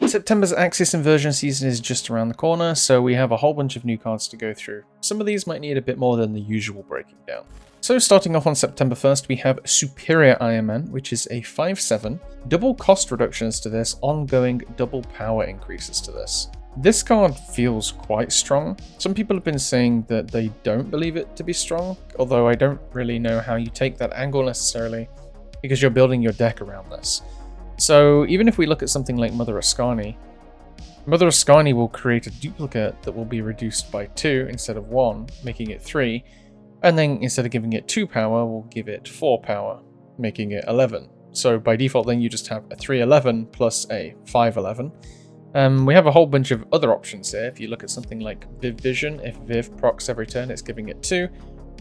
September's Axis Inversion season is just around the corner, so we have a whole bunch of new cards to go through. Some of these might need a bit more than the usual breaking down. So starting off on September 1st, we have Superior Iron Man, which is a 5/7, double cost reductions to this, ongoing double power increases to this. This card feels quite strong. Some people have been saying that they don't believe it to be strong, although I don't really know how you take that angle necessarily, because you're building your deck around this. So even if we look at something like Mother Ascani, Mother Ascani will create a duplicate that will be reduced by 2 instead of 1, making it 3, and then instead of giving it 2 power, we'll give it 4 power, making it 11. So by default then you just have a 3/11 plus a 5/11. We have a whole bunch of other options here. If you look at something like Viv Vision, if Viv procs every turn, it's giving it 2.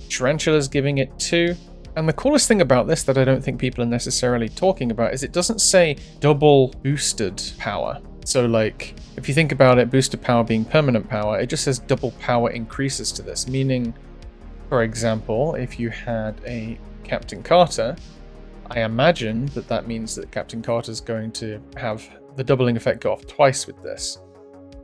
Tarantula's giving it 2. And the coolest thing about this that I don't think people are necessarily talking about is it doesn't say double boosted power. So like, if you think about it, boosted power being permanent power, it just says double power increases to this, meaning, for example, if you had a Captain Carter, I imagine that that means that Captain Carter's going to have the doubling effect go off twice with this.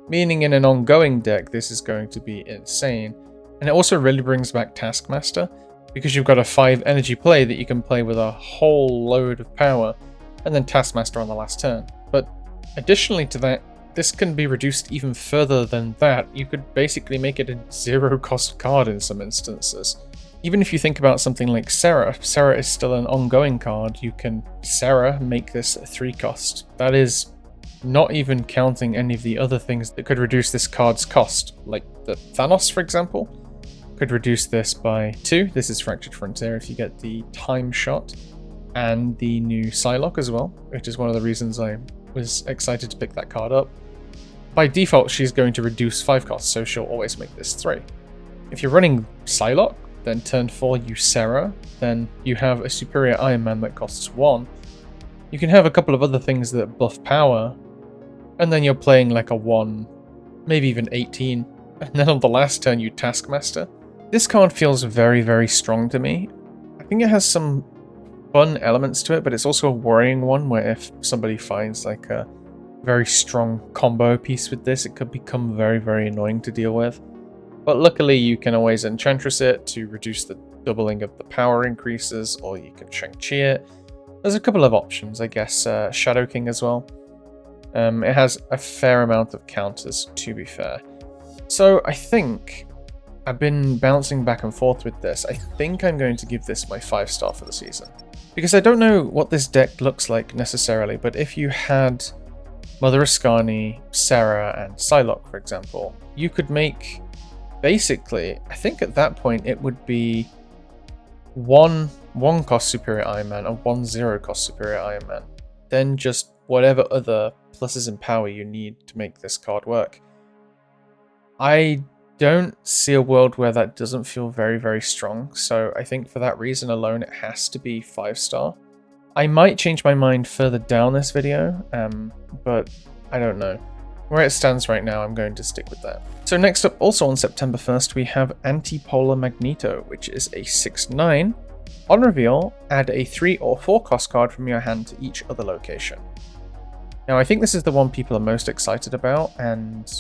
Meaning in an ongoing deck, this is going to be insane. And it also really brings back Taskmaster, because you've got a 5 energy play that you can play with a whole load of power, and then Taskmaster on the last turn. But additionally to that, this can be reduced even further than that. You could basically make it a 0 cost card in some instances. Even if you think about something like Sarah, Sarah is still an ongoing card. You can Sarah make this a 3 cost. That is not even counting any of the other things that could reduce this card's cost, like the Thanos, for example, could reduce this by 2. This is Fractured Frontier if you get the time shot, and the new Psylocke as well, which is one of the reasons I was excited to pick that card up. By default, she's going to reduce 5 costs, so she'll always make this 3. If you're running Psylocke, then turn 4 you Sarah, then you have a Superior Iron Man that costs 1. You can have a couple of other things that buff power, and then you're playing like a 1, maybe even 18, and then on the last turn you Taskmaster. This card feels very, very strong to me. I think it has some fun elements to it, but it's also a worrying one where if somebody finds like a very strong combo piece with this, it could become very, very annoying to deal with. But luckily you can always Enchantress it to reduce the doubling of the power increases, or you can Shang-Chi it. There's a couple of options, I guess. Shadow King as well. It has a fair amount of counters, to be fair. So I think I've been bouncing back and forth with this. I think I'm going to give this my 5-star for the season. Because I don't know what this deck looks like necessarily, but if you had Mother Ascani, Sarah, and Psylocke, for example, you could make, basically, I think at that point it would be 1 cost Superior Iron Man and 1 0 cost Superior Iron Man. Then just whatever other pluses and power you need to make this card work. I don't see a world where that doesn't feel very, very strong, so I think for that reason alone it has to be 5-star. I might change my mind further down this video, but I don't know. Where it stands right now, I'm going to stick with that. So next up, also on September 1st, we have Antipolar Magneto, which is a 6/9. On reveal, add a 3 or 4 cost card from your hand to each other location. Now I think this is the one people are most excited about, and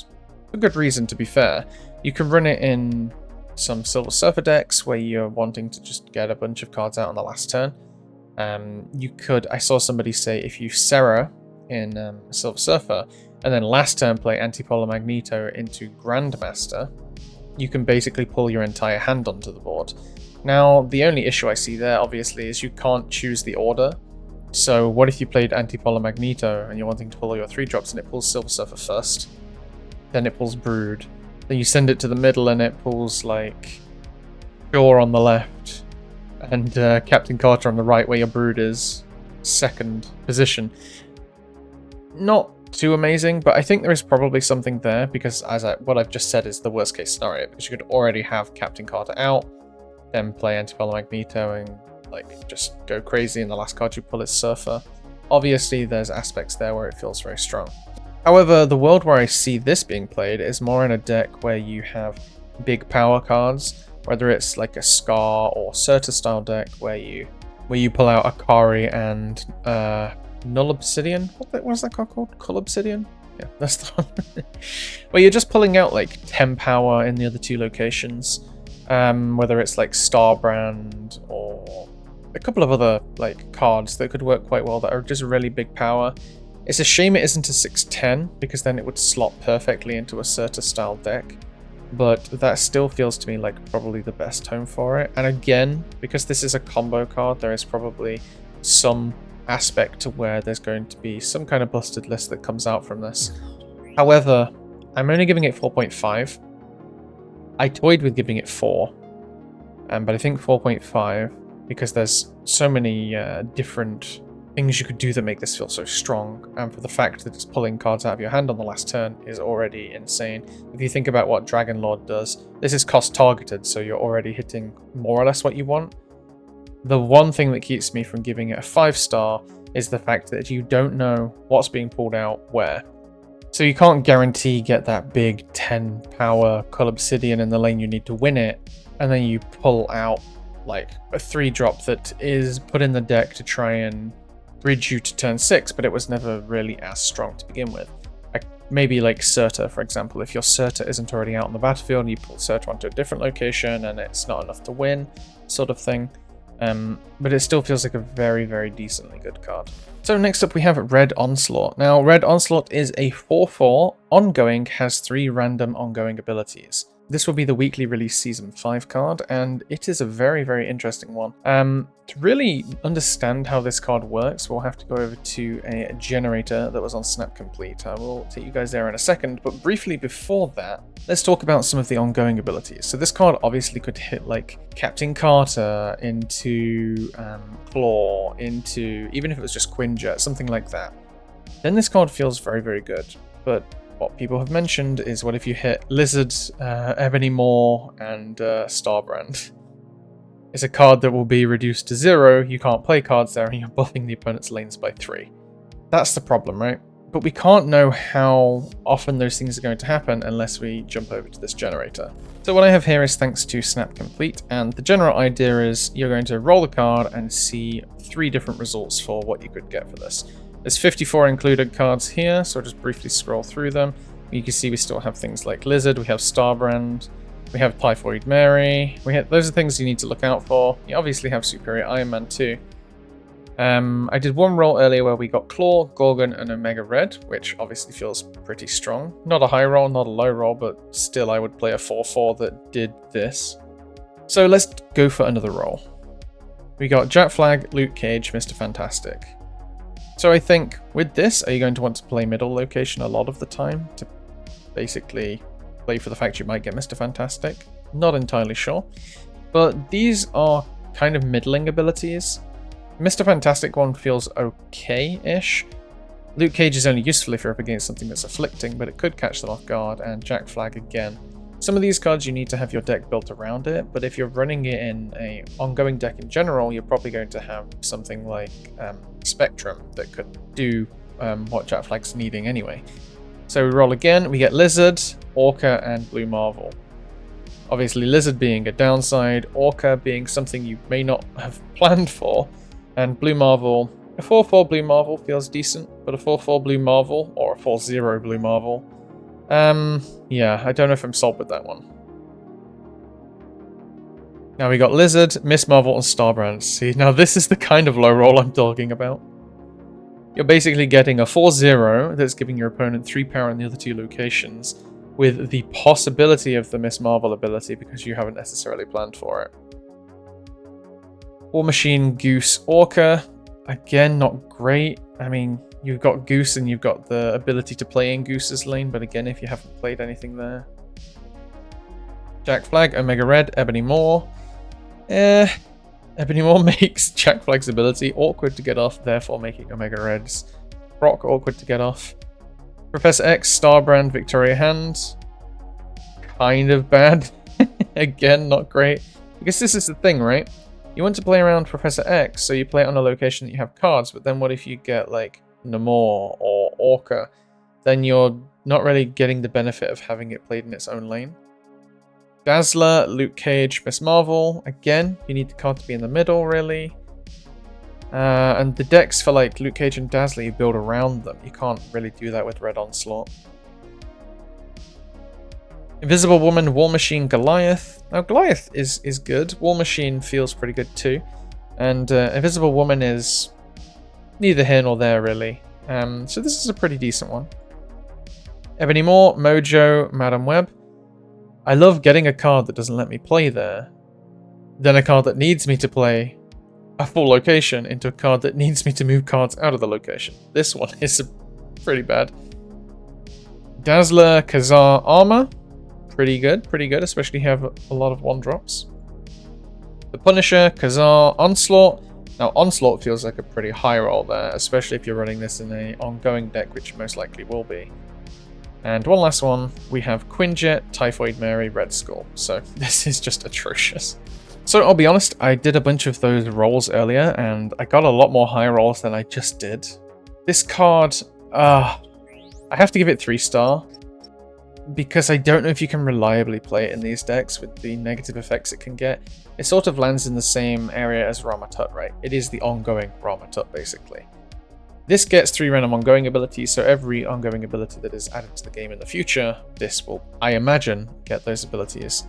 for good reason to be fair. You can run it in some Silver Surfer decks where you're wanting to just get a bunch of cards out on the last turn. You could, I saw somebody say if you Sarah in Silver Surfer, and then last turn play Antipolar Magneto into Grandmaster, you can basically pull your entire hand onto the board. Now, the only issue I see there, obviously, is you can't choose the order. So what if you played Antipolar Magneto and you're wanting to pull all your 3-drops and it pulls Silver Surfer first, then it pulls Brood, then you send it to the middle and it pulls like Shaw on the left and Captain Carter on the right where your Brood is second position. Not too amazing, but I think there is probably something there because what I've just said is the worst case scenario, because you could already have Captain Carter out, then play Antipolar Magneto and like just go crazy, and the last card you pull is Surfer. Obviously there's aspects there where it feels very strong. However, the world where I see this being played is more in a deck where you have big power cards, whether it's like a Scar or Surtur style deck where you pull out Akari and Null Obsidian. What was that card called? Cull Obsidian? Yeah, that's the one. Well, you're just pulling out like 10 power in the other two locations. Whether it's like Starbrand or a couple of other like cards that could work quite well that are just really big power. It's a shame it isn't a 6/10 because then it would slot perfectly into a Surtur style deck. But that still feels to me like probably the best home for it. And again, because this is a combo card, there is probably some aspect to where there's going to be some kind of busted list that comes out from this. However, I'm only giving it 4.5. I toyed with giving it 4, but I think 4.5 because there's so many different things you could do that make this feel so strong, and for the fact that it's pulling cards out of your hand on the last turn is already insane. If you think about what Dragon Lord does, this is cost targeted, so you're already hitting more or less what you want. The one thing that keeps me from giving it a 5-star is the fact that you don't know what's being pulled out where. So you can't guarantee get that big 10 power Cull Obsidian in the lane you need to win it, and then you pull out like a 3-drop that is put in the deck to try and bridge you to turn 6, but it was never really as strong to begin with. Like maybe like Surtur, for example. If your Surtur isn't already out on the battlefield and you pull Surtur onto a different location and it's not enough to win, sort of thing. But it still feels like a very, very decently good card. So next up we have Red Onslaught. Now Red Onslaught is a 4/4, ongoing, has 3 random ongoing abilities. This will be the weekly release Season 5 card, and it is a very, very interesting one. To really understand how this card works, we'll have to go over to a generator that was on Snap Complete. I will take you guys there in a second, but briefly before that, let's talk about some of the ongoing abilities. So this card obviously could hit like Captain Carter into Kluh, into, even if it was just Quinjet, something like that. Then this card feels very, very good, but what people have mentioned is what if you hit Lizard, Ebony Maw, and Starbrand? It's a card that will be reduced to 0, you can't play cards there, and you're buffing the opponent's lanes by 3. That's the problem, right? But we can't know how often those things are going to happen unless we jump over to this generator. So what I have here is thanks to Snap Complete, and the general idea is you're going to roll the card and see 3 different results for what you could get for this. There's 54 included cards here, so I'll just briefly scroll through them. You can see we still have things like Lizard, we have Starbrand, we have Typhoid Mary, those are things you need to look out for. You obviously have Superior Iron Man too. I did one roll earlier where we got Claw, Gorgon, and Omega Red, which obviously feels pretty strong. Not a high roll, not a low roll, but still I would play a 4/4 that did this. So let's go for another roll. We got Jack Flag, Luke Cage, Mr. Fantastic. So I think with this, are you going to want to play middle location a lot of the time to basically play for the fact you might get Mr. Fantastic? Not entirely sure. But these are kind of middling abilities. Mr. Fantastic one feels okay-ish. Luke Cage is only useful if you're up against something that's afflicting, but it could catch them off guard, and Jack Flag again. Some of these cards you need to have your deck built around it, but if you're running it in a ongoing deck in general, you're probably going to have something like Spectrum that could do what Jack Flag's needing anyway. So we roll again, we get Lizard, Orca, and Blue Marvel. Obviously Lizard being a downside, Orca being something you may not have planned for, and Blue Marvel, a 4/4 Blue Marvel feels decent, but a 4/4 Blue Marvel, or a 4/0 Blue Marvel, yeah, I don't know if I'm sold with that one. Now we got Lizard, Miss Marvel, and Starbrand. See, now this is the kind of low roll I'm talking about. You're basically getting a 4/0 that's giving your opponent 3 power in the other 2 locations, with the possibility of the Miss Marvel ability because you haven't necessarily planned for it. War Machine, Goose, Orca. Again, not great. I mean, you've got Goose and you've got the ability to play in Goose's lane, but again, if you haven't played anything there. Jack Flag, Omega Red, Ebony Maw. Ebony Maw makes Jack Flag's ability awkward to get off, therefore making Omega Red's proc awkward to get off. Professor X, Starbrand, Victoria Hand. Kind of bad. Again, not great. Because this is the thing, right? You want to play around Professor X, so you play it on a location that you have cards, but then what if you get like Namor or Orca? Then you're not really getting the benefit of having it played in its own lane. Dazzler, Luke Cage, Miss Marvel. Again, you need the card to be in the middle, really. And the decks for like Luke Cage and Dazzler, you build around them. You can't really do that with Red Onslaught. Invisible Woman, War Machine, Goliath. Now Goliath is good. War Machine feels pretty good too. And Invisible Woman is neither here nor there really. So this is a pretty decent one. Ebony Moore, Mojo, Madam Web. I love getting a card that doesn't let me play there. Then a card that needs me to play a full location into a card that needs me to move cards out of the location. This one is pretty bad. Dazzler, Khazar, Armor. Pretty good, especially if you have a lot of 1-drops. The Punisher, Khazar, Onslaught. Now Onslaught feels like a pretty high roll there, especially if you're running this in an ongoing deck, which you most likely will be. And one last one, we have Quinjet, Typhoid Mary, Red Skull. So this is just atrocious. So I'll be honest, I did a bunch of those rolls earlier, and I got a lot more high rolls than I just did. This card, I have to give it 3-star, because I don't know if you can reliably play it in these decks with the negative effects it can get. It sort of lands in the same area as Ramatut, right? It is the ongoing Ramatut, basically. This gets 3 random ongoing abilities, so every ongoing ability that is added to the game in the future, this will, I imagine, get those abilities.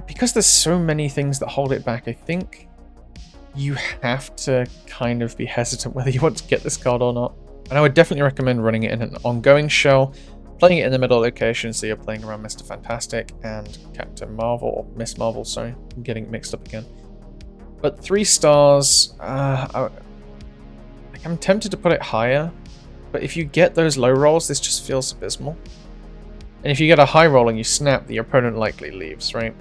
Because there's so many things that hold it back, I think you have to kind of be hesitant whether you want to get this card or not. And I would definitely recommend running it in an ongoing shell, playing it in the middle location, so you're playing around Mr. Fantastic and Captain Marvel, or Miss Marvel, sorry, I'm getting mixed up again. But 3 stars, I'm tempted to put it higher, but if you get those low rolls, this just feels abysmal. And if you get a high roll and you snap, the opponent likely leaves, right?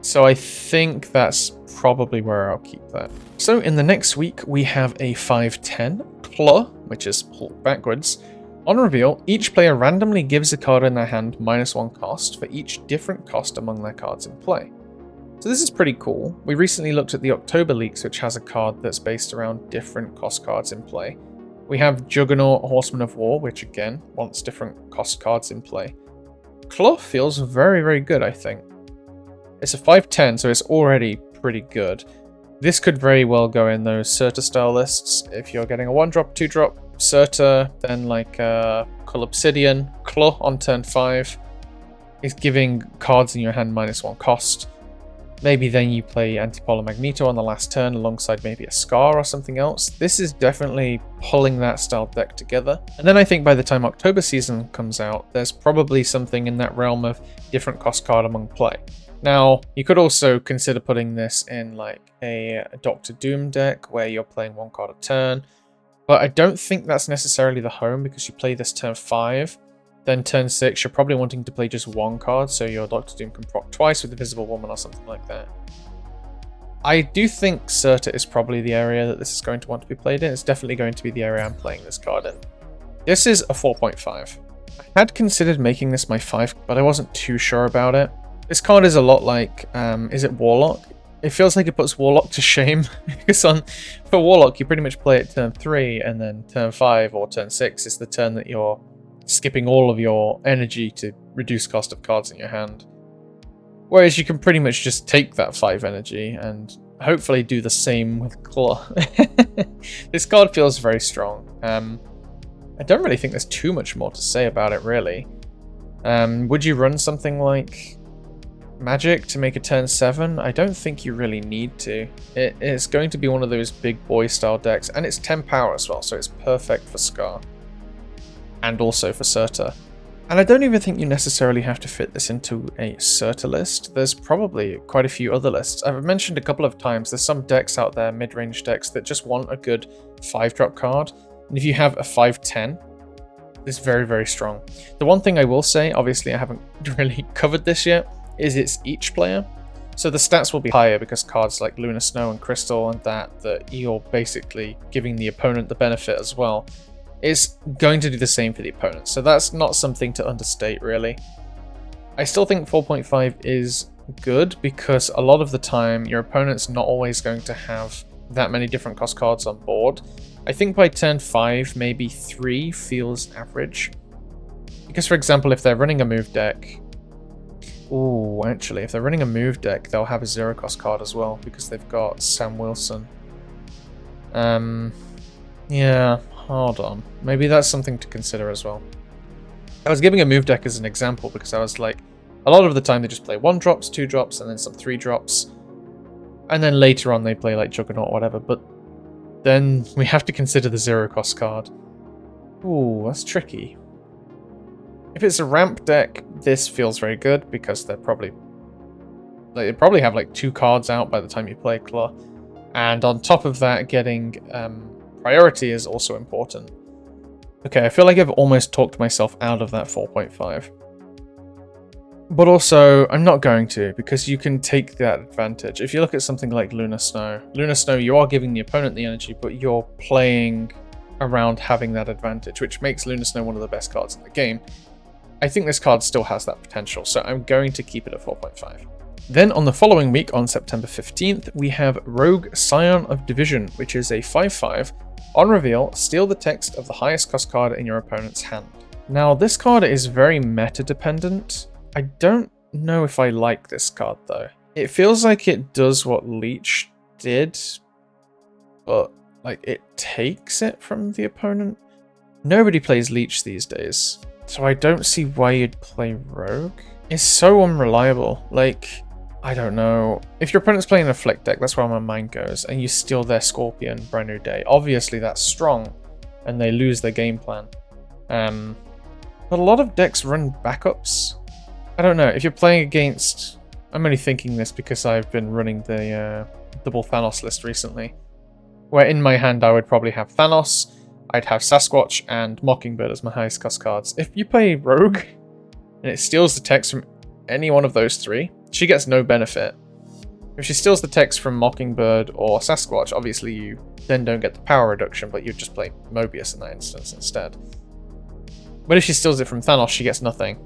So I think that's probably where I'll keep that. So in the next week, we have a 5/10 Kluh, which is pulled backwards. On reveal, each player randomly gives a card in their hand -1 cost for each different cost among their cards in play. So this is pretty cool. We recently looked at the October leaks, which has a card that's based around different cost cards in play. We have Juggernaut, Horseman of War, which again wants different cost cards in play. Kluh feels very, very good, I think. It's a 5/10, so it's already pretty good. This could very well go in those Surtur style lists. If you're getting a 1-drop, 2-drop, Surtur, then like Cull Obsidian, Kluh on turn 5 is giving cards in your hand -1 cost. Maybe then you play Antipolar Magneto on the last turn alongside maybe a Scar or something else. This is definitely pulling that style deck together. And then I think by the time October season comes out, there's probably something in that realm of different cost card among play. Now, you could also consider putting this in like a Doctor Doom deck where you're playing 1 card a turn, but I don't think that's necessarily the home because you play this turn 5, then turn 6 you're probably wanting to play just 1 card, so your Doctor Doom can proc twice with the Invisible Woman or something like that. I do think Surtur is probably the area that this is going to want to be played in. It's definitely going to be the area I'm playing this card in. This is a 4.5. I had considered making this my 5, but I wasn't too sure about it. This card is a lot like, is it Warlock? It feels like it puts Warlock to shame, because for Warlock you pretty much play it turn 3, and then turn 5 or turn 6 is the turn that you're skipping all of your energy to reduce cost of cards in your hand. Whereas you can pretty much just take that 5 energy and hopefully do the same with Kluh. This card feels very strong. I don't really think there's too much more to say about it, really. Would you run something like Magic to make a turn 7? I don't think you really need to. It's going to be one of those big boy style decks, and it's 10 power as well, so it's perfect for Scar. And also for Surtur. And I don't even think you necessarily have to fit this into a Surtur list. There's probably quite a few other lists. I've mentioned a couple of times, there's some decks out there, mid-range decks, that just want a good 5-drop card. And if you have a 5/10, it's very, very strong. The one thing I will say, obviously I haven't really covered this yet, is it's each player. So the stats will be higher because cards like Lunar Snow and Crystal and that you're basically giving the opponent the benefit as well, is going to do the same for the opponent. So that's not something to understate, really. I still think 4.5 is good because a lot of the time your opponent's not always going to have that many different cost cards on board. I think by turn 5, maybe 3 feels average. Because for example, if they're running a move deck, Ooh, actually, if they're running a move deck, they'll have a 0-cost card as well, because they've got Sam Wilson. Yeah, hold on. Maybe that's something to consider as well. I was giving a move deck as an example because I was like, a lot of the time they just play 1-drops, 2-drops, and then some 3-drops. And then later on they play like Juggernaut or whatever, but then we have to consider the 0-cost card. Ooh, that's tricky. If it's a ramp deck, this feels very good because they're probably... they probably have like 2 cards out by the time you play Kluh. And on top of that, getting priority is also important. Okay, I feel like I've almost talked myself out of that 4.5. But also, I'm not going to, because you can take that advantage. If you look at something like Lunar Snow, you are giving the opponent the energy, but you're playing around having that advantage, which makes Lunar Snow one of the best cards in the game. I think this card still has that potential, so I'm going to keep it at 4.5. Then on the following week, on September 15th, we have Rogue Scion of Division, which is a 5/5. On reveal, steal the text of the highest cost card in your opponent's hand. Now, this card is very meta-dependent. I don't know if I like this card, though. It feels like it does what Leech did, but like it takes it from the opponent. Nobody plays Leech these days, so I don't see why you'd play Rogue. It's so unreliable. Like, I don't know. If your opponent's playing a Flick deck, that's where my mind goes, and you steal their Scorpion, Brand New Day. Obviously, that's strong, and they lose their game plan. But a lot of decks run backups. I don't know. If you're playing against... I'm only thinking this because I've been running the double Thanos list recently, where in my hand I would probably have Thanos, I'd have Sasquatch, and Mockingbird as my highest cost cards. If you play Rogue, and it steals the text from any one of those 3, she gets no benefit. If she steals the text from Mockingbird or Sasquatch, obviously you then don't get the power reduction, but you just play Mobius in that instance instead. But if she steals it from Thanos, she gets nothing.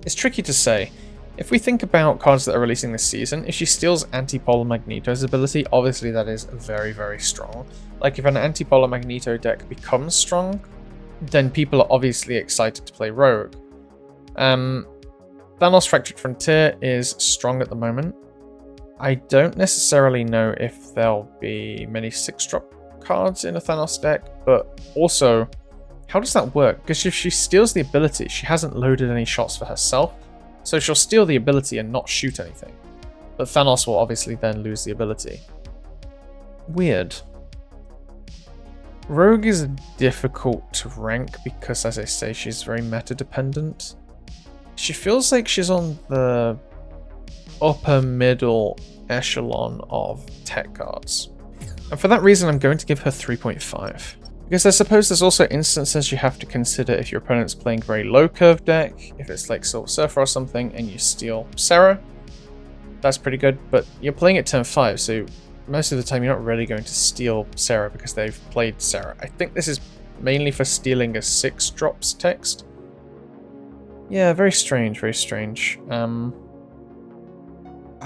It's tricky to say. If we think about cards that are releasing this season, if she steals Antipolar Magneto's ability, obviously that is very, very strong. Like, if an Antipolar Magneto deck becomes strong, then people are obviously excited to play Rogue. Thanos Fractured Frontier is strong at the moment. I don't necessarily know if there'll be many 6-drop cards in a Thanos deck, but also, how does that work? Because if she steals the ability, she hasn't loaded any shots for herself, so she'll steal the ability and not shoot anything. But Thanos will obviously then lose the ability. Weird. Rogue is difficult to rank because, as I say, she's very meta-dependent. She feels like she's on the upper middle echelon of tech cards. And for that reason, I'm going to give her 3.5. Because I suppose there's also instances you have to consider if your opponent's playing a very low curve deck, if it's like Silver Surfer or something, and you steal Sarah. That's pretty good, but you're playing at turn 5, so most of the time you're not really going to steal Sarah because they've played Sarah. I think this is mainly for stealing a 6-drops text. Yeah, very strange, very strange. I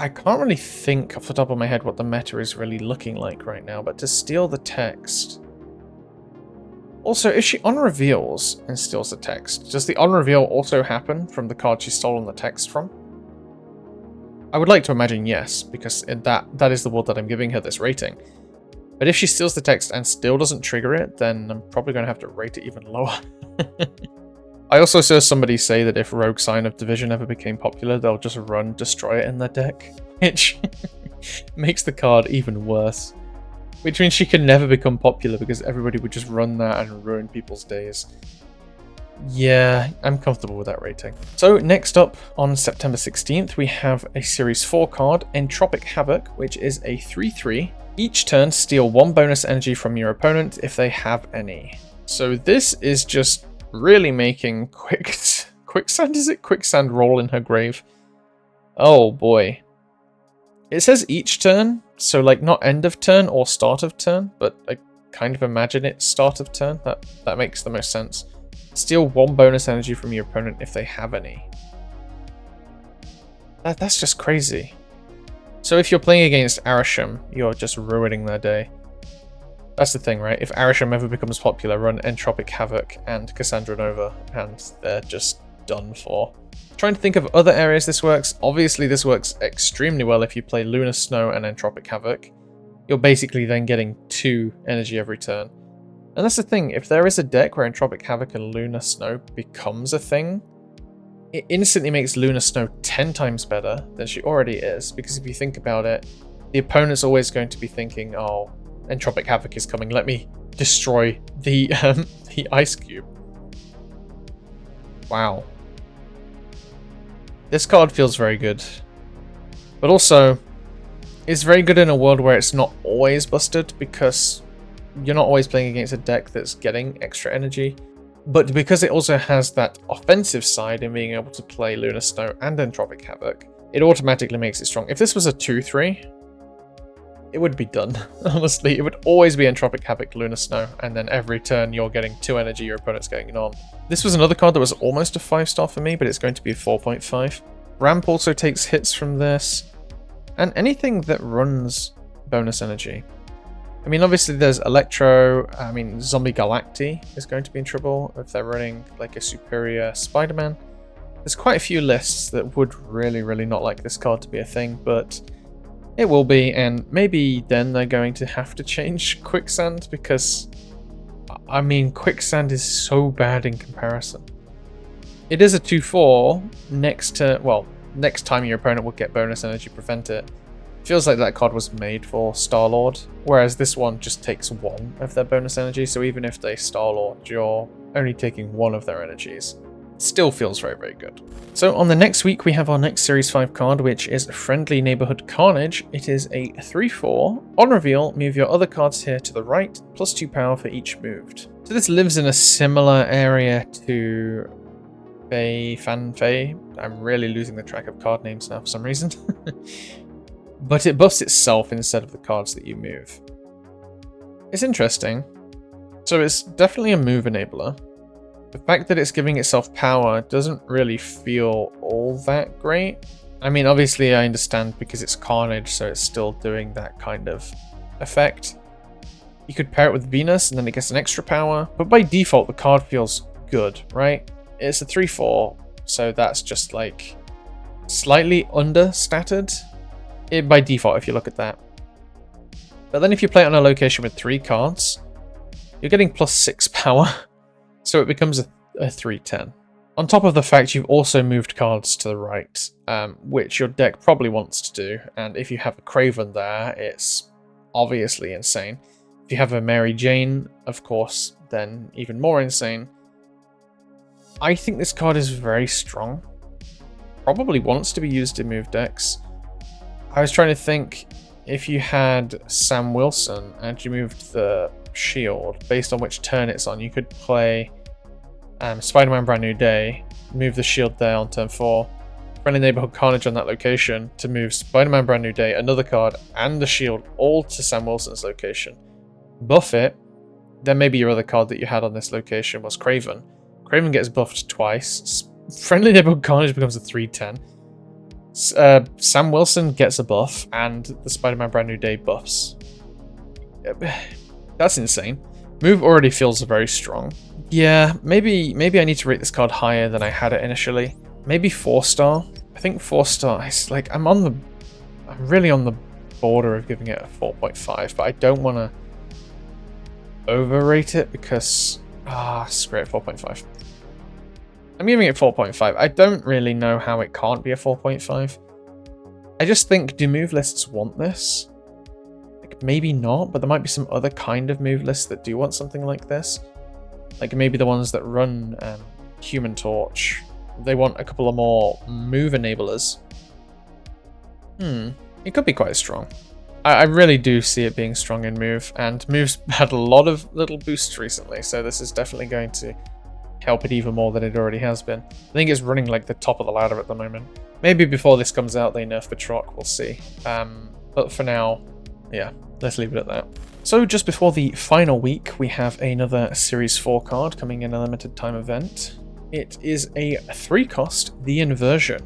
can't really think off the top of my head what the meta is really looking like right now, but to steal the text... Also, if she on-reveals and steals the text, does the on-reveal also happen from the card she's stolen the text from? I would like to imagine yes, because that is the world that I'm giving her this rating. But if she steals the text and still doesn't trigger it, then I'm probably going to have to rate it even lower. I also saw somebody say that if Rogue Scion of Division ever became popular, they'll just run Destroy It in their deck, which makes the card even worse. Which means she can never become popular because everybody would just run that and ruin people's days. Yeah, I'm comfortable with that rating. So next up, on September 16th, we have a Series 4 card, Entropic Havok, which is a 3/3. Each turn, steal 1 bonus energy from your opponent if they have any. So this is just really making Quicksand, is it? Quicksand roll in her grave. Oh boy. It says each turn, so like not end of turn or start of turn, but I kind of imagine it's start of turn. That makes the most sense. Steal 1 bonus energy from your opponent if they have any. That's just crazy. So if you're playing against Arasham, you're just ruining their day. That's the thing, right? If Arasham ever becomes popular, run Entropic Havok and Cassandra Nova, and they're just done for. Trying to think of other areas this works. Obviously, this works extremely well if you play Lunar Snow and Entropic Havok. You're basically then getting 2 energy every turn. And that's the thing, if there is a deck where Entropic Havok and Lunar Snow becomes a thing, it instantly makes Lunar Snow 10 times better than she already is, because if you think about it, the opponent's always going to be thinking, oh, Entropic Havok is coming, let me destroy the Ice Cube. Wow. This card feels very good. But also, it's very good in a world where it's not always busted, because you're not always playing against a deck that's getting extra energy. But because it also has that offensive side in being able to play Lunar Snow and Entropic Havok, it automatically makes it strong. If this was a 2-3, it would be done. Honestly, it would always be Entropic Havok, Lunar Snow, and then every turn you're getting 2 energy, your opponent's getting none. This was another card that was almost a 5-star for me, but it's going to be a 4.5. Ramp also takes hits from this, and anything that runs bonus energy. I mean, obviously there's Electro, Zombie Galacti is going to be in trouble if they're running like a superior Spider-Man. There's quite a few lists that would really not like this card to be a thing, but it will be, and maybe then they're going to have to change Quicksand, because, I mean, Quicksand is so bad in comparison. It is a 2-4, next time your opponent will get bonus energy, prevent it. Feels like that card was made for Star-Lord, whereas this one just takes 1 of their bonus energy, so even if they Star-Lord, you're only taking 1 of their energies. Still feels very good. So on the next week we have our next Series 5 card, which is Friendly Neighborhood Carnage. It is a 3-4. On reveal, move your other cards here to the right, plus 2 power for each moved. So this lives in a similar area to Fan Fei. I'm really losing the track of card names now for some reason. But it buffs itself instead of the cards that you move. It's interesting. So it's definitely a move enabler. The fact that it's giving itself power doesn't really feel all that great. I mean, obviously I understand because it's Carnage, so it's still doing that kind of effect. You could pair it with Venus and then it gets an extra power, but by default the card feels good, right? It's a 3-4, so that's just like slightly understated by default if you look at that. But then if you play it on a location with 3 cards, you're getting plus 6 power. So it becomes a 3-10. On top of the fact you've also moved cards to the right, which your deck probably wants to do, and if you have a Craven there, it's obviously insane. If you have a Mary Jane, of course, then even more insane. I think this card is very strong. Probably wants to be used in move decks. I was trying to think, if you had Sam Wilson and you moved the shield, based on which turn it's on, you could play Spider-Man Brand New Day, move the shield there on turn 4, Friendly Neighborhood Carnage on that location to move Spider-Man Brand New Day, another card, and the shield all to Sam Wilson's location. Buff it, then maybe your other card that you had on this location was Craven. Craven gets buffed twice, Friendly Neighborhood Carnage becomes a 3-10. Sam Wilson gets a buff, and the Spider-Man Brand New Day buffs. That's insane. Move already feels very strong. Yeah, maybe I need to rate this card higher than I had it initially. Maybe 4-star. I think 4-star. It's like I'm really on the border of giving it a 4.5, but I don't want to overrate it because screw it, 4.5. I'm giving it 4.5. I don't really know how it can't be a 4.5. I just think, do move lists want this? Like, maybe not, but there might be some other kind of move lists that do want something like this. Like maybe the ones that run Human Torch. They want a couple of more move enablers. It could be quite strong. I really do see it being strong in move, and move's had a lot of little boosts recently, so this is definitely going to help it even more than it already has been. I think it's running like the top of the ladder at the moment. Maybe before this comes out they nerf Batroc, we'll see. But for now, yeah, let's leave it at that. So just before the final week, we have another Series 4 card coming in a limited time event. It is a 3-cost, the Inversion.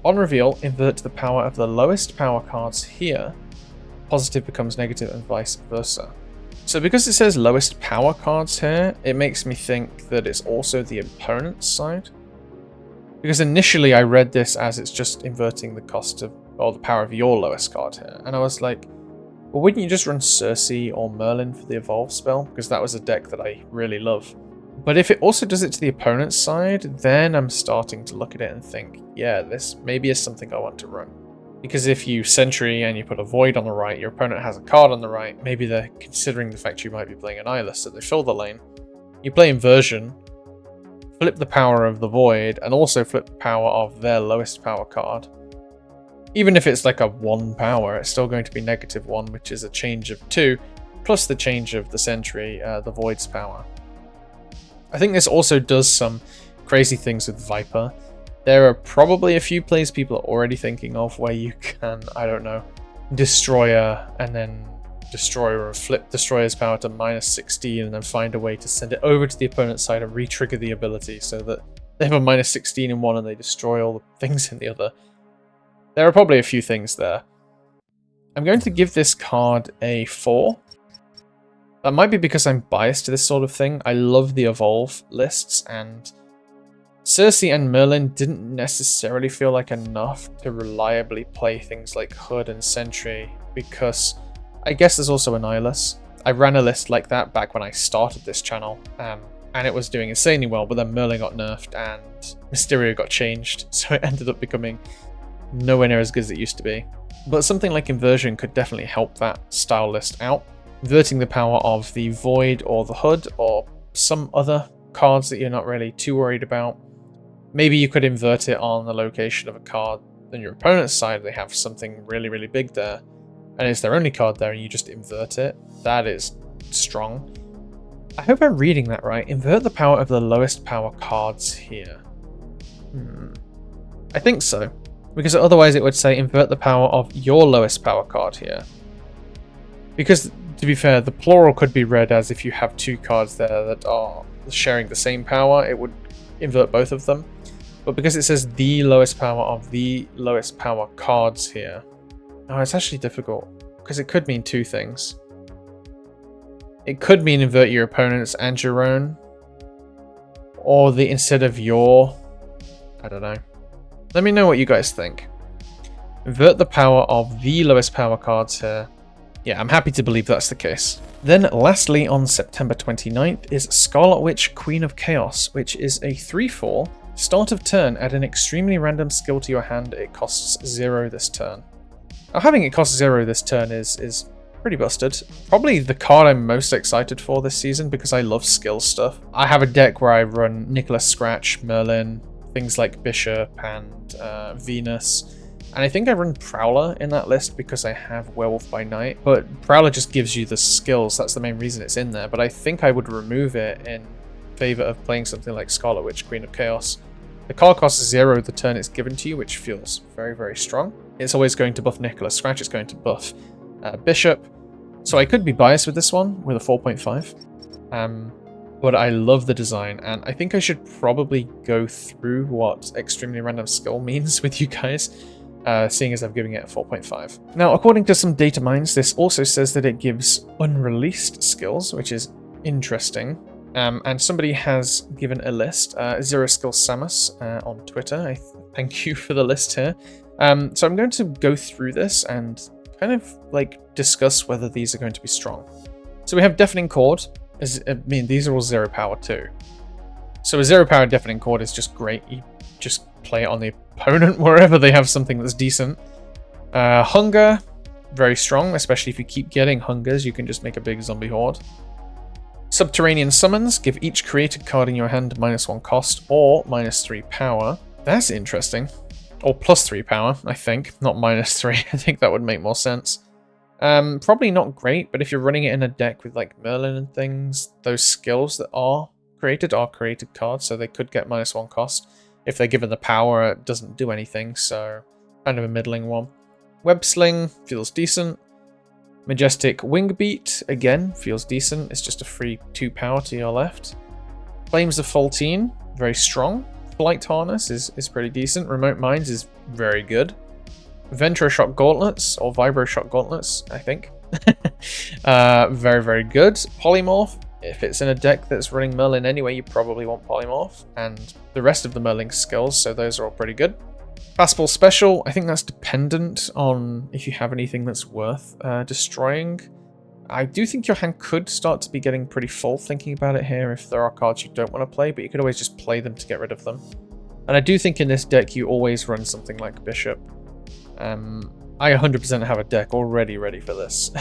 On reveal, invert the power of the lowest power cards here. Positive becomes negative and vice versa. So because it says lowest power cards here, it makes me think that it's also the opponent's side. Because initially I read this as it's just inverting the cost of, or the power of your lowest card here. And I was like, well, wouldn't you just run Circe or Merlin for the evolve spell? Because that was a deck that I really love. But if it also does it to the opponent's side, then I'm starting to look at it and think, yeah, this maybe is something I want to run. Because if you Sentry and you put a Void on the right, your opponent has a card on the right, maybe they're considering the fact you might be playing an Eyeless, so they fill the lane. You play Inversion, flip the power of the Void, and also flip the power of their lowest power card. Even if it's like a 1 power, it's still going to be -1, which is a change of 2, plus the change of the Sentry, the Void's power. I think this also does some crazy things with Viper. There are probably a few plays people are already thinking of where you can, I don't know, Destroyer and then Destroyer or flip Destroyer's power to -16 and then find a way to send it over to the opponent's side and re-trigger the ability so that they have a -16 in one and they destroy all the things in the other. There are probably a few things there. I'm going to give this card a 4. That might be because I'm biased to this sort of thing. I love the evolve lists, and Circe and Merlin didn't necessarily feel like enough to reliably play things like Hood and Sentry, because I guess there's also an Eyeless. I ran a list like that back when I started this channel, and it was doing insanely well, but then Merlin got nerfed and Mysterio got changed, so it ended up becoming nowhere near as good as it used to be. But something like Inversion could definitely help that style list out, inverting the power of the Void or the Hood or some other cards that you're not really too worried about. Maybe you could invert it on the location of a card on your opponent's side. They have something really, really big there, and it's their only card there, and you just invert it. That is strong. I hope I'm reading that right. Invert the power of the lowest power cards here. I think so, because otherwise it would say invert the power of your lowest power card here. Because, to be fair, the plural could be read as if you have 2 cards there that are sharing the same power, it would invert both of them. But because it says the lowest power of the lowest power cards here, oh, it's actually difficult, because it could mean 2 things. It could mean invert your opponent's and your own, or the instead of your, I don't know. Let me know what you guys think. Invert the power of the lowest power cards here. Yeah, I'm happy to believe that's the case. Then lastly, on September 29th is Scarlet Witch, Queen of Chaos, which is a 3/4. Start of turn, add an extremely random skill to your hand. It costs 0 this turn. Now, having it cost 0 this turn is pretty busted. Probably the card I'm most excited for this season because I love skill stuff. I have a deck where I run Nicholas Scratch, Merlin, things like Bishop and Venus. And I think I run Prowler in that list because I have Werewolf by Night. But Prowler just gives you the skills, that's the main reason it's in there. But I think I would remove it in favor of playing something like Scarlet Witch, Queen of Chaos. The card costs 0 the turn it's given to you, which feels very, very strong. It's always going to buff Nicholas Scratch, it's going to buff Bishop. So I could be biased with this one, with a 4.5. But I love the design, and I think I should probably go through what Extremely Random Skill means with you guys, seeing as I'm giving it a 4.5. Now, according to some data mines, this also says that it gives unreleased skills, which is interesting. And somebody has given a list, Zero Skill Samus on Twitter. I thank you for the list here. So I'm going to go through this and kind of like discuss whether these are going to be strong. So we have Deafening Chord. I mean, these are all 0 power too. So a 0 power Deafening Chord is just great. You just play it on the opponent wherever they have something that's decent. Hunger, very strong, especially if you keep getting Hungers, you can just make a big zombie horde. Subterranean Summons, give each created card in your hand -1 cost or -3 power. That's interesting. Or +3 power, I think, not -3. I think that would make more sense. Probably not great, but if you're running it in a deck with like Merlin and things, those skills that are created cards, so they could get -1 cost. If they're given the power, it doesn't do anything, so kind of a middling one. Web Sling feels decent. Majestic Wingbeat, again, feels decent. It's just a free 2 power to your left. Flames of Fultine, very strong. Flight Harness is pretty decent. Remote Mines is very good. Ventro Shock Gauntlets, or Vibro Shock Gauntlets, I think. Very, very good. Polymorph, If it's in a deck that's running Merlin anyway, you probably want Polymorph, and the rest of the Merlin skills, so those are all pretty good. Fastball Special, I think that's dependent on if you have anything that's worth destroying. I do think your hand could start to be getting pretty full thinking about it here if there are cards you don't want to play, but you could always just play them to get rid of them. And I do think in this deck you always run something like Bishop. I 100% have a deck already ready for this.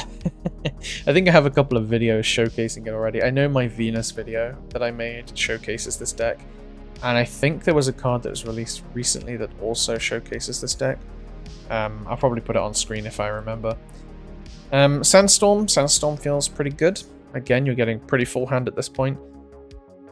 I think I have a couple of videos showcasing it already. I know my Venus video that I made showcases this deck, and I think there was a card that was released recently that also showcases this deck. I'll probably put it on screen if I remember. Sandstorm feels pretty good. Again, you're getting pretty full hand at this point.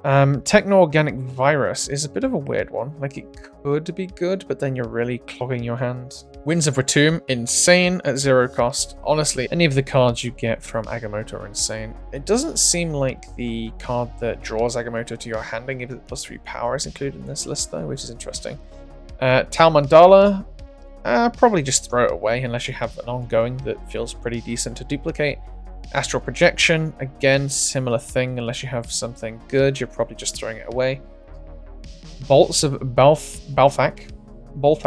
Techno-Organic Virus is a bit of a weird one. Like, it could be good, but then you're really clogging your hand. Winds of Retum, insane at 0 cost. Honestly, any of the cards you get from Agamotto are insane. It doesn't seem like the card that draws Agamotto to your hand and gives it +3 power is included in this list, though, which is interesting. Tal Mandala, probably just throw it away unless you have an ongoing that feels pretty decent to duplicate. Astral Projection, again, similar thing. Unless you have something good, you're probably just throwing it away. Bolts of Balthak. Bolts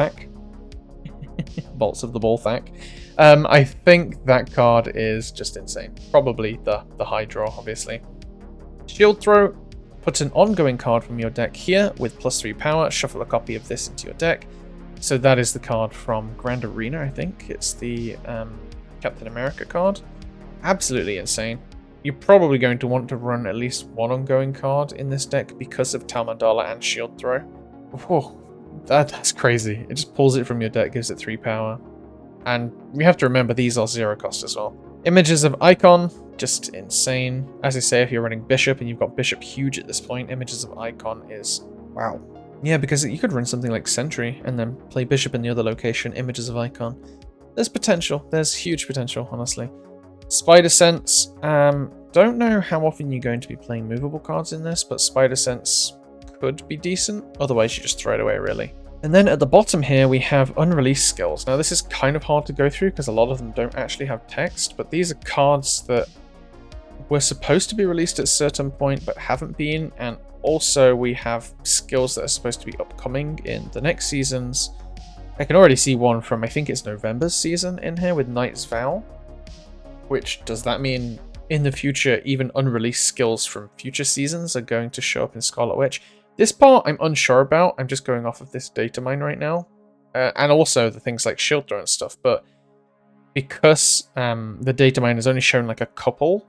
of the Balthak. I think that card is just insane. Probably the high draw, obviously. Shield Throw. Put an ongoing card from your deck here with +3 power. Shuffle a copy of this into your deck. So that is the card from Grand Arena, I think. It's the Captain America card. Absolutely insane. You're probably going to want to run at least one ongoing card in this deck because of Tal Mandala and Shield Throw. Whoa, that's crazy. It just pulls it from your deck, gives it 3 power. And we have to remember these are 0 cost as well. Images of Icon, just insane. As I say, if you're running Bishop and you've got Bishop huge at this point, Images of Icon is wow. Yeah, because you could run something like Sentry and then play Bishop in the other location, Images of Icon. There's potential. There's huge potential, honestly. Spider Sense, don't know how often you're going to be playing movable cards in this, but Spider Sense could be decent. Otherwise, you just throw it away, really. And then at the bottom here, we have unreleased skills. Now, this is kind of hard to go through because a lot of them don't actually have text, but these are cards that were supposed to be released at a certain point, but haven't been. And also, we have skills that are supposed to be upcoming in the next seasons. I can already see one from, I think it's November's season in here with Knight's Vow. Which, does that mean in the future, even unreleased skills from future seasons are going to show up in Scarlet Witch? This part I'm unsure about. I'm just going off of this data mine right now. And also the things like Shield Throw and stuff. But because the data mine has only shown like a couple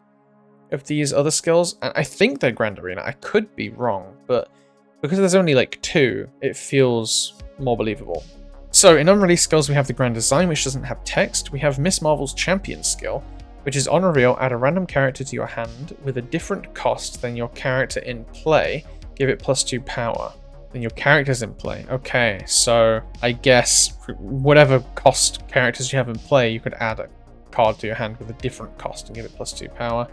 of these other skills, and I think they're Grand Arena. I could be wrong, but because there's only like 2, it feels more believable. So in unreleased skills, we have the Grand Design, which doesn't have text. We have Miss Marvel's Champion skill, which is on reveal, add a random character to your hand with a different cost than your character in play. Give it +2 power. Then your character's in play. Okay, so I guess whatever cost characters you have in play, you could add a card to your hand with a different cost and give it +2 power.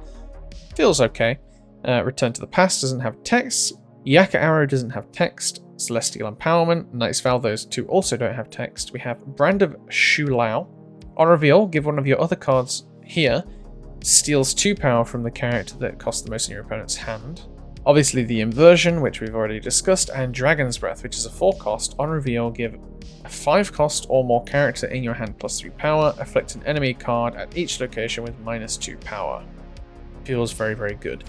Feels okay. Return to the Past doesn't have text. Yaka Arrow doesn't have text. Celestial Empowerment, Knight's Vow, those 2 also don't have text. We have Brand of Shulao. On reveal, give one of your other cards here, steals 2 power from the character that costs the most in your opponent's hand. Obviously the Inversion, which we've already discussed, and Dragon's Breath, which is a 4 cost. On reveal, give a 5 cost or more character in your hand +3 power, afflict an enemy card at each location with -2 power. Feels very, very good.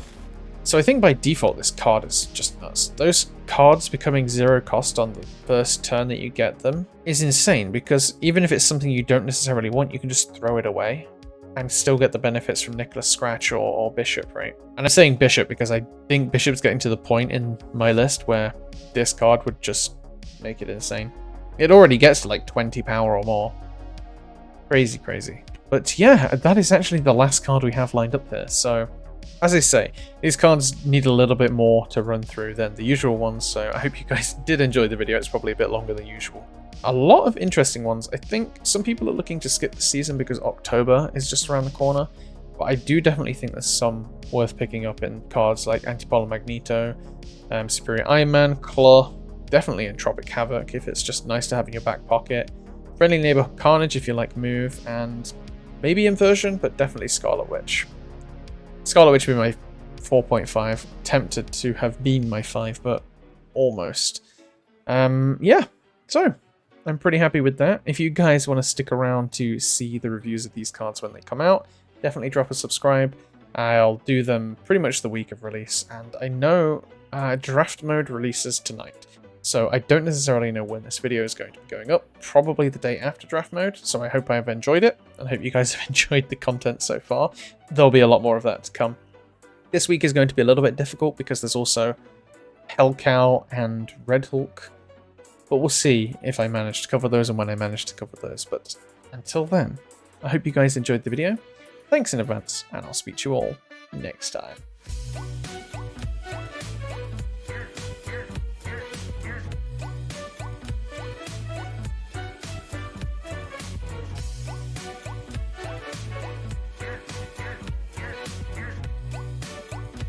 So I think by default this card is just nuts. Those cards becoming 0 cost on the first turn that you get them is insane, because even if it's something you don't necessarily want, you can just throw it away and still get the benefits from Nicholas Scratch or Bishop, right? And I'm saying Bishop because I think Bishop's getting to the point in my list where this card would just make it insane. It already gets to like 20 power or more. Crazy, crazy. But yeah, that is actually the last card we have lined up here. So, as I say, these cards need a little bit more to run through than the usual ones, so I hope you guys did enjoy the video. It's probably a bit longer than usual. A lot of interesting ones. I think some people are looking to skip the season because October is just around the corner, but I do definitely think there's some worth picking up in cards like Antipolar Magneto, Superior Iron Man, Kluh, definitely Entropic Havok if it's just nice to have in your back pocket, Friendly Neighborhood Carnage if you like move, and maybe Inversion, but definitely Scarlet Witch. Scarlet Witch would be my 4.5. Tempted to have been my 5, but almost. Yeah, so I'm pretty happy with that. If you guys want to stick around to see the reviews of these cards when they come out, definitely drop a subscribe. I'll do them pretty much the week of release, and I know draft mode releases tonight. So I don't necessarily know when this video is going to be going up, probably the day after draft mode, so I hope I've enjoyed it, and I hope you guys have enjoyed the content so far. There'll be a lot more of that to come. This week is going to be a little bit difficult because there's also Hellcow and Red Hulk, but we'll see if I manage to cover those and when I manage to cover those. But until then, I hope you guys enjoyed the video. Thanks in advance, and I'll speak to you all next time.